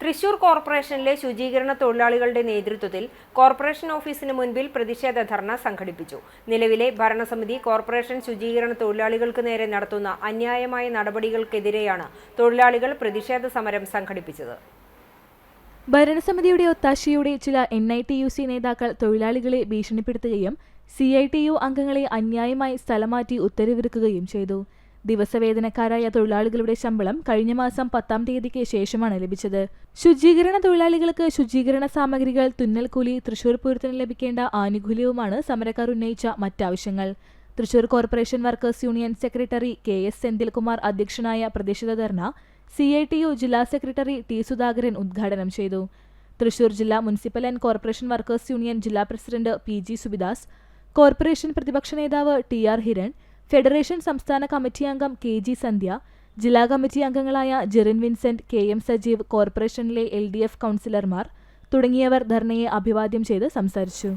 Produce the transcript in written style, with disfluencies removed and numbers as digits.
തൃശൂർ കോർപ്പറേഷനിലെ ശുചീകരണ തൊഴിലാളികളുടെ നേതൃത്വത്തിൽ കോർപ്പറേഷൻ ഓഫീസിന് മുൻപിൽ പ്രതിഷേധ ധർണ സംഘടിപ്പിച്ചു. നിലവിലെ ഭരണസമിതി കോർപ്പറേഷൻ ശുചീകരണ തൊഴിലാളികൾക്ക് നേരെ നടത്തുന്ന അന്യായമായ നടപടികൾക്കെതിരെയാണ് തൊഴിലാളികൾ പ്രതിഷേധ സമരം സംഘടിപ്പിച്ചത്. ഭരണസമിതിയുടെ ഒത്താശയോടെ ചില NITUC നേതാക്കൾ തൊഴിലാളികളെ ഭീഷണിപ്പെടുത്തുകയും CITU അംഗങ്ങളെ അന്യായമായി സ്ഥലം മാറ്റി ഉത്തരവിറക്കുകയും ചെയ്തു. ദിവസവേതനക്കാരായ തൊഴിലാളികളുടെ ശമ്പളം കഴിഞ്ഞ മാസം 10-ാം തീയതിക്ക് ശേഷമാണ് ലഭിച്ചത്. ശുചീകരണ തൊഴിലാളികൾക്ക് ശുചീകരണ സാമഗ്രികൾ, തുന്നൽക്കൂലി, തൃശൂർ പൂരത്തിന് ലഭിക്കേണ്ട ആനുകൂല്യവുമാണ് സമരക്കാർ ഉന്നയിച്ച മറ്റാവശ്യങ്ങൾ. Thrissur corporation workers union secretary KS Senthilkumar അധ്യക്ഷനായ പ്രതിഷേധ ധർണ CITU ജില്ലാ സെക്രട്ടറി T സുധാകരൻ ഉദ്ഘാടനം ചെയ്തു. തൃശൂർ ജില്ലാ municipal and corporation workers union ജില്ലാ പ്രസിഡന്റ് PG സുബിദാസ്, കോർപ്പറേഷൻ പ്രതിപക്ഷ നേതാവ് TR ഹിരൺ, ഫെഡറേഷൻ സംസ്ഥാന കമ്മിറ്റി അംഗം KG സന്ധ്യ, ജില്ലാ കമ്മിറ്റി അംഗങ്ങളായ ജെറിൻ വിൻസെന്റ്, KM സജീവ്, കോർപ്പറേഷനിലെ LDF കൗൺസിലർമാർ തുടങ്ങിയവർ ധർണയെ അഭിവാദ്യം ചെയ്ത് സംസാരിച്ചു.